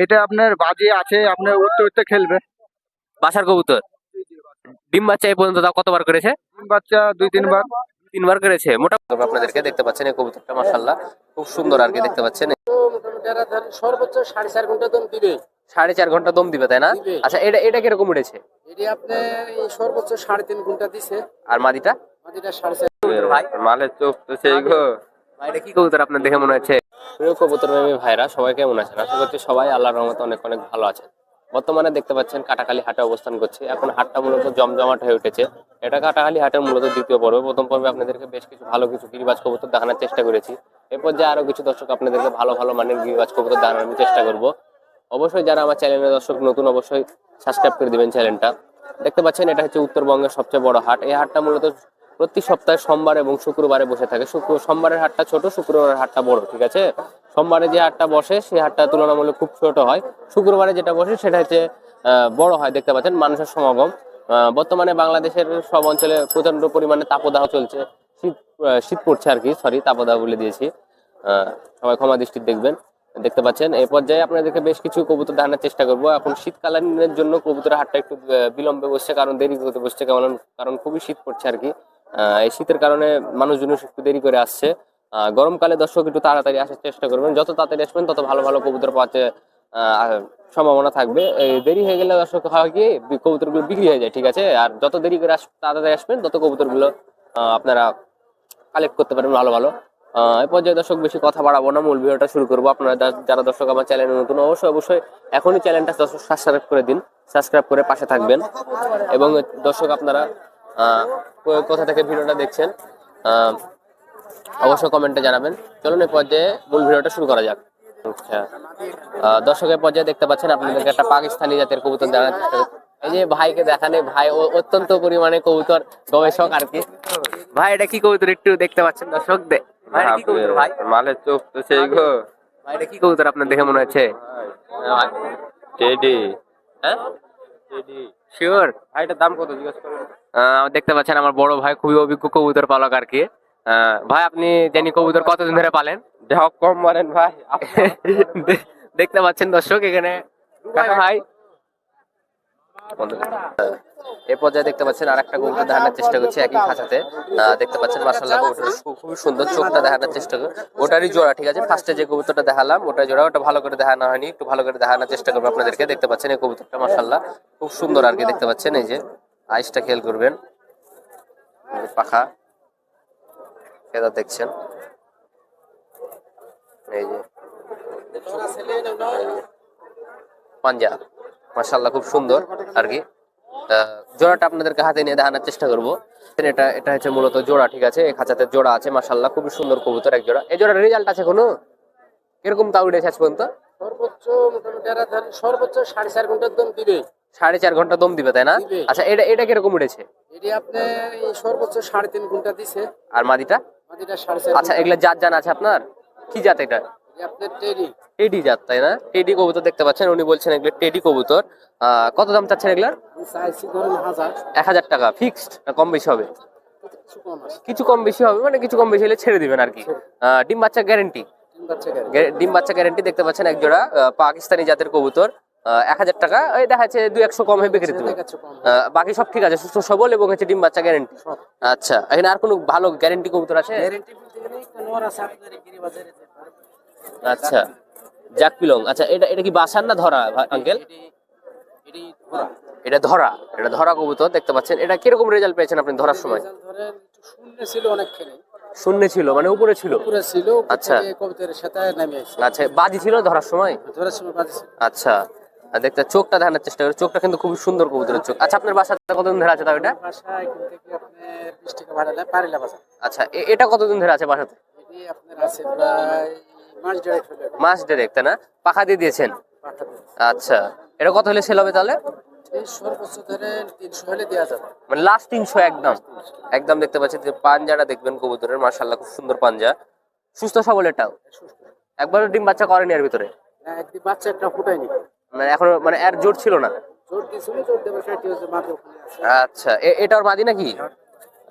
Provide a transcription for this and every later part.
এটা আপনার বাজি আছে, আপনার উঠতে উঠতে খেলবে। বাসার কবুতর ডিম বাচ্চা এই পর্যন্ত তাও কতবার করেছে? ডিম বাচ্চা 2-3 বার। 3 বার করেছে মোটামুটি। আপনাদেরকে দেখতে পাচ্ছেন এই কবুতরটা মাশাআল্লাহ খুব সুন্দর আর কি, দেখতে পাচ্ছেন সর্বোচ্চ 4.5 ঘন্টা দম দিবে। 4.5 ঘন্টা দম দিবে, তাই না? দিবে। আচ্ছা, এটা কিরকম উঠেছে? এটি আপনি এই সর্বোচ্চ 3.5 ঘন্টা দিছে। আর মাদিটা? মাদিটা 4.5। ভাই মালের চোখ তো সেই গো। ভাই, এটা কি কবুতর আপনার দেখে মনে হচ্ছে? প্রিয় কবুতর প্রেমী ভাইরা, সবাই কেমন আছেন? আশা করছি সবাই আল্লাহর রহমতে অনেক অনেক ভালো আছেন। বর্তমানে দেখতে পাচ্ছেন কাটাখালী হাটে অবস্থান করছি। এখন হাটটা মূলত জমজমাট হয়ে উঠেছে। এটা কাটাখালী হাটের মূলত দ্বিতীয় পর্ব। প্রথম পর্বে আপনাদেরকে বেশ কিছু ভালো কিছু গিরিবাজ কবুতর দেখানোর চেষ্টা করেছি। এরপর যে আরো কিছু দর্শক আপনাদেরকে ভালো ভালো মানের গিরিবাজ কবুতর দেখানোর আমি চেষ্টা করব। অবশ্যই যারা আমার চ্যানেলের দর্শক নতুন, অবশ্যই সাবস্ক্রাইব করে দিবেন চ্যানেলটা। দেখতে পাচ্ছেন এটা হচ্ছে উত্তরবঙ্গের সবচেয়ে বড় হাট। এই হাটটা মূলত প্রতি সপ্তাহে সোমবার এবং শুক্রবারে বসে থাকে। সোমবারের হাটটা ছোট, শুক্রবারের হাটটা বড়, ঠিক আছে? সোমবারে যে হাটটা বসে সেই হাটটা তুলনামূলক খুব ছোট হয়। শুক্রবারে যেটা বসে সেটা হচ্ছে বড় হয়। দেখতে পাচ্ছেন মানুষের সমাগম। বর্তমানে বাংলাদেশের সব অঞ্চলে প্রচন্ড পরিমাণে তাপদাহ চলছে। শীত পড়ছে আর কি, সরি তাপদাহ বলে দিয়েছি। সবাই ক্ষমা দৃষ্টি দেখবেন। দেখতে পাচ্ছেন এই পর্যায়ে আপনাদেরকে বেশ কিছু কবুতর দেখানোর চেষ্টা করব। এখন শীতকালীনের জন্য কবুতরের হাটটা একটু বিলম্বে বসছে, কারণ দেরি করতে বসছে, কারণ খুবই শীত পড়ছে আর কি। এই শীতের কারণে মানুষজন একটু দেরি করে আসছে। গরমকালে দর্শক একটু তাড়াতাড়ি আসার চেষ্টা করবেন। যত তাড়াতাড়ি আসবেন তত ভালো ভালো কবুতর পাওয়ার সম্ভাবনা থাকবে। এই দেরি হয়ে গেলে দর্শক হয় কি কবুতরগুলো বিক্রি হয়ে যায়, ঠিক আছে? আর যত দেরি করে তাড়াতাড়ি আসবেন তত কবুতরগুলো আপনারা কালেক্ট করতে পারবেন ভালো ভালো। এই পর্যায়ে দর্শক বেশি কথা বাড়াবো না, মূল ভিডিওটা শুরু করবো। আপনারা যারা দর্শক আমার চ্যানেলে নতুন, অবশ্যই এখনই চ্যানেলটা দর্শক সাবস্ক্রাইব করে দিন, সাবস্ক্রাইব করে পাশে থাকবেন। এবং দর্শক আপনারা কোথা থেকে ভিডিওটা দেখছেন অবশ্যই কমেন্টে জানাবেন। চলুন এই পর্যায়ে মূল ভিডিওটা শুরু করা যাক। আচ্ছা, দর্শকের পর্যায়ে দেখতে পাচ্ছেন আপনাদেরকে একটা পাকিস্তানি জাতের কবুতর দেখানোর চেষ্টা করছি। এই যে ভাইকে দেখানে, ভাই অত্যন্ত পরিমাণে কবুতর গবেষক আর কি। ভাই, এটা কি কবুতর একটু দেখতে পাচ্ছেন দর্শক? ভাই, এটা কি কবুতর ভাই? মালের চোখ তো সেই গো। ভাই, এটা কি কবুতর আপনার দেখে মনে হচ্ছে? টেডি। হ্যাঁ, টেডি। শিওর? ভাই এটার দাম কত জিজ্ঞেস করুন। দেখতে পাচ্ছেন আমার বড় ভাই খুবই অভিজ্ঞ কবুতর পালক আর কি। ভাই, আপনি জানি কবুতর কতদিন ধরে পালেন? দেহ কম মারেন ভাই। দেখতে পাচ্ছেন দর্শক এখানে ভাই। এই পর্যায়ে দেখতে পাচ্ছেন আর একটা কবুতর দেখানোর চেষ্টা করছি একই খাঁচাতে। দেখতে পাচ্ছেন মাশাআল্লাহ কবুতর খুবই সুন্দর, চোখটা দেখানোর চেষ্টা করি। ওটারই জোড়া, ঠিক আছে? ফার্স্টে যে কবুতরটা দেখালাম ওটা জোড়া, ওটা ভালো করে দেখানো হয়নি, একটু ভালো করে দেখানোর চেষ্টা করবো আপনাদেরকে। দেখতে পাচ্ছেন এই কবুতরটা মাশাআল্লাহ খুব সুন্দর আর কি, দেখতে পাচ্ছেন এই যে আইসটা খেয়াল করবেন, পাখা এটা দেখছেন এই যে পাঞ্জা, মাশাআল্লাহ খুব সুন্দর আর কি। জোড়াটা আপনাদেরকে হাতে নিয়ে দেখানোর চেষ্টা করবো। এটা হচ্ছে মূলত জোড়া, ঠিক আছে? এই খাঁচাতে জোড়া আছে মাশাআল্লাহ খুবই সুন্দর কবুতর এক জোড়া। এই জোড়ার রেজাল্ট আছে কোনো? কিরকম তাও উঠেছে আজ পর্যন্ত? সর্বোচ্চ মোটামুটি সর্বোচ্চ 4.5 ঘন্টা দম দিবে। 4.5 ঘন্টা দম দিবে, তাই না? দিবে। আচ্ছা, এটা কিরকম উঠেছে? এটি আপনি এই সর্বোচ্চ 3.5 ঘন্টা দিছে। আর মাদিটা? মাদিটা 4.5। আচ্ছা, এগুলা জাত জানা আছে আপনার? কি জাত এটা? আপনার টেডি। টেডি জাত, তাই না? টেডি কবুতর দেখতে পাচ্ছেন, উনি বলছেন এগুলো টেডি কবুতর। কত দাম চাচ্ছেন এগুলার? চাইছি ধরুন 1000। 1000 টাকা ফিক্সড না কম বেশি হবে? কিছু কম আছে। কিছু কম বেশি হবে, মানে কিছু কম বেশি হলে ছেড়ে দিবেন আর কি। ডিম বাচ্চা গ্যারেন্টি? ডিম বাচ্চা গ্যারেন্টি। দেখতে পাচ্ছেন এক জোড়া পাকিস্তানি জাতের কবুতর। 1000 টাকা, এই দেখা যাচ্ছে 200 কম হয়ে বিক্রি দেবে। বাকি সব ঠিক আছে, সুস্থ সবল এবং হচ্ছে ডিম বাচ্চা গ্যারেন্টি। আচ্ছা, এখানে আর কোনো ভালো গ্যারেন্টি কবুতর আছে? গ্যারান্টি বলতে গেলে কোনোর আছে আপনার গিরিবাজারে। আচ্ছা, জ্যাক পিলং। আচ্ছা, এটা কি বাসার না ধরা আঙ্কেল? এটি ধরা। এটা ধরা কবুতর দেখতে পাচ্ছেন। এটা কিরকম রেজাল্ট পেয়েছেন আপনি ধরার সময়? ধরেন একটু শূন্য ছিল অনেকখানি। শূন্য ছিল মানে উপরে ছিল? উপরে ছিল। আচ্ছা, কবুতরের সাথে নামে আসছে। আচ্ছা, বাজি ছিল ধরার সময়? ধরার সময় বাজি ছিল। আচ্ছা, দেখতে চোখটা দেখানোর চেষ্টা করি। চোখটা কিন্তু খুব সুন্দর কবুতরের চোখ। আচ্ছা, আপনার বাসাতে কতদিন ধরে আছে তাও এটা? বাসা এখান থেকে আপনি 20 টাকা ভাড়া নেয় পারিলা বাসা। আচ্ছা, এটা কতদিন ধরে আছে বাসাতে? এটি আপনার আছে প্রায় মাস দেড়েক হলো। মাস দেড়েক, তাই না? পাখা দিয়ে দিয়েছেন? আচ্ছা, এটা কত হলে সেল হবে তাহলে? এই সর্বোচ্চ ধরেন 300 হলে দেওয়া যাবে। মানে লাস্ট 300 একদম? একদম। দেখতে পাচ্ছেন যে পাঞ্জাটা দেখবেন কবুতরের, মাশাআল্লাহ খুব সুন্দর পাঞ্জা, সুস্থ সবল। এটাও একবার ডিম বাচ্চা করেনি এর ভিতরে? না, একটি বাচ্চা একটা ফুটায়নি। মানে এখন মানে এর জোর ছিল না? জোর দিছিল, জোর দেবার সাথে হচ্ছে মাত্র ওখানে আছে। আচ্ছা, এটার মাদি নাকি?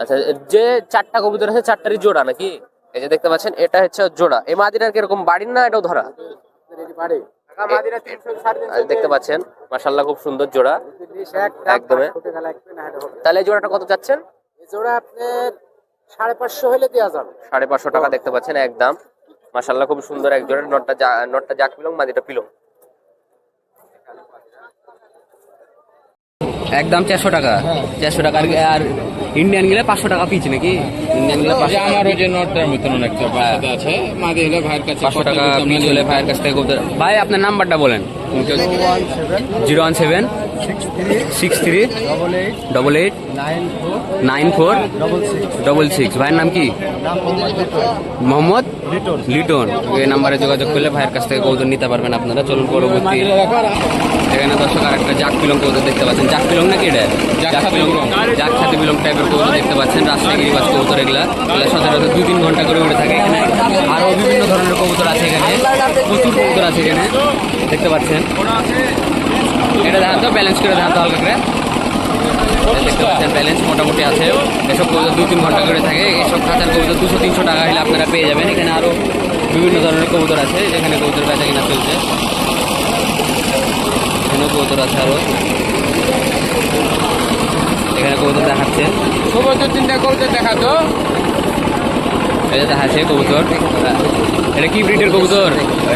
আচ্ছা, যে 4টা কবুতর আছে 4টারই জোড়া নাকি? এই যে দেখতে পাচ্ছেন এটা হচ্ছে জোড়া। এই মাদিটার কিরকম বাড়ির না এটাও ধরা? এটি বাড়ে। মাদিরা 300 350 দেখতে পাচ্ছেন মাশাআল্লাহ খুব সুন্দর জোড়া। একদমই। তাহলে এই জোড়াটা কত চাচ্ছেন? এই জোড়া আপনার 550 হলে দেওয়া যাবে। 550 টাকা দেখতে পাচ্ছেন একদম। মাশাআল্লাহ খুব সুন্দর এক জোড়া। নটটা জাক পিলং, মাদিটা পিলং। একদম 400 টাকা। 400 টাকা। আর ইন্ডিয়ান গেলে 500 টাকা পিচ নাকি? ইন্ডিয়ান গেলে 500 আমার ওই যে নটটার মতন একটা বাচ্চা আছে মাদি হলে ভাইয়ের কাছে 500 টাকা পিচ হলে ভাইয়ের কাছ থেকে কবুতর। ভাই আপনার নাম্বারটা বলেন। 017 63 88 94 66। ভাইয়ের নাম কি? মোহাম্মদ লিটন। এই নাম্বারে যোগাযোগ করলে ভাইয়ের কাছ থেকে কবুতর নিতে পারবেন আপনারা। চলুন পরবর্তী। এখানে দর্শক আর একটা জাক পিলং কবুতর দেখতে পাচ্ছেন। জাক পিলং নাকি এটা? জাক পিলং, জাক ছাতি পিলং টাইপের কবুতর দেখতে পাচ্ছেন। রাজশাহী গিরিবাজ কবুতর এগুলা সচরাচর 2-3 ঘন্টা করে উড়ে থাকে। এখানে আরো বিভিন্ন ধরনের কবুতর আছে। এখানে প্রচুর কবুতর আছে এখানে দেখতে পাচ্ছেন। এটা দেখান তো, ব্যালেন্স করে দেখান তো হালকা করে। দেখতে পাচ্ছেন ব্যালেন্স মোটামুটি আছে। এসব কবুতর 2-3 ঘন্টা করে থাকে। এইসব খাঁচার কবুতর 200-300 টাকা হলে আপনারা পেয়ে যাবেন। এখানে আরো বিভিন্ন ধরনের কবুতর আছে যেখানে কবুতর বেচা কিনা চলছে। এখানে কবুতর আছে আরো। এখানে কবুতর দেখাচ্ছে। কবুতর চিন্তা করতে দেখাতো। এটা দেখাচ্ছে কবুতর। এটা কি ব্রিডের কবুতর?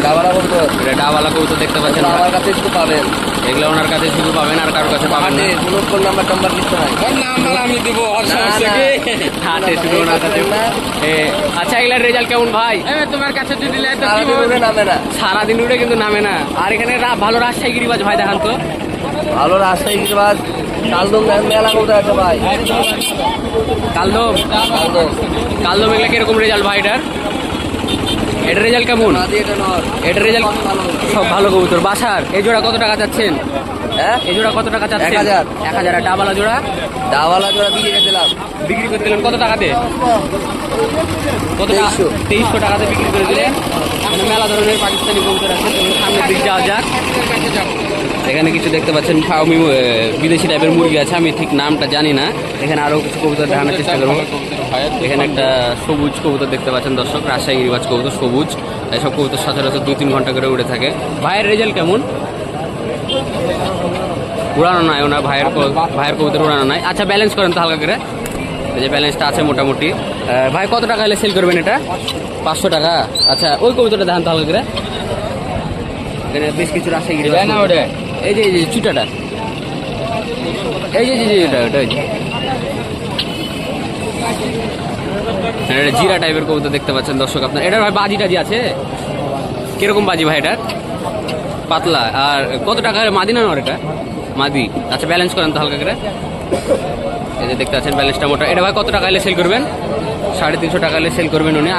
ডাবালা কবুতর। এটা ডাবালা কবুতর দেখতে পাচ্ছেন। আমার কাছে শুধু পাবেন। এগুলো ওনার কাছে শুধু পাবেন, আর কারোর কাছে পাবেন না। ফোন নাম্বার লিখতে হয়। ওর নাম্বার আমি দিব। ওর সমস্যা কি? আছে শুধু ওনার কাছে। আচ্ছা এগুলার রেজাল্ট কেমন ভাই? তোমার কাছে যদি লাই তো কি সারাদিন হবে? উড়ে নামে না। সারাদিন উঠে কিন্তু নামে না। আর এখানে ভালো রাজশাহী গিরিবাজ ভাই দেখান তো। ভালো রাজশাহী গিরিবাজ কালদম মেলা কবুতর আছে ভাই। কালদম, কালদম এগুলা কিরকম রেজাল্ট ভাই এটার? এটার রেজাল্ট কেমন? মাদি এটা নর। এটার রেজাল্ট সব ভালো কবুতর। বাসার এই জোড়া কত টাকা চাচ্ছেন? হ্যাঁ এই জোড়া কত টাকা চাচ্ছেন? 1000। 1000। আর ডাবালা জোড়া? ডাবালা জোড়া বিক্রি করে দিলাম। বিক্রি করে দিলেন কত টাকাতে? কত টাকা? 2300 টাকাতে বিক্রি করে দিলেন। এখানে মেলা ধরনের পাকিস্তানি কবুতর আছে। চলুন সামনের দিক যাওয়া যাক। এখানে কিছু দেখতে পাচ্ছেন ফার্মি বিদেশি টাইপের মুরগি আছে, আমি ঠিক নামটা জানি না। এখানে আরো কিছু কবুতর দেখানোর চেষ্টা করবো। এখানে একটা সবুজ কবুতর দেখতে পাচ্ছেন দর্শক, রাজশাহী গিরিবাজ কবুতর সবুজ। এইসব কবুতর সচরাচর 2-3 ঘন্টা করে উড়ে থাকে। ভাইয়ের রেজাল্ট কেমন? উড়ানো নাই ওনার ভাইয়ের কবুতর উড়ানো নাই। আচ্ছা ব্যালেন্স করেন তো হালকা করে। এই যে ব্যালেন্সটা আছে মোটামুটি। ভাই কত টাকা হলে সেল করবেন এটা? 500 টাকা। আচ্ছা ওই কবুতরটা দেখান তো হালকা করে। এখানে বেশ কিছু রাজশাহী গিরিবাজ। এই যে চুটাটা, এই যে এটা এটা জিরা টাইপের কবুতর দেখতে পাচ্ছেন দর্শক আপনার। এটার ভাই বাজি টাজি আছে? কিরকম বাজি ভাই এটা? পাতলা। আর কত টাকা মাদি না নর এটা? মাদি। আচ্ছা ব্যালেন্স করেন তো হালকা করে। এই যে দেখতে পাচ্ছেন ব্যালেন্সটা মোটা। এটা ভাই কত টাকা হলে সেল করবেন? 350 টাকা হলে সেল করবেন উনি।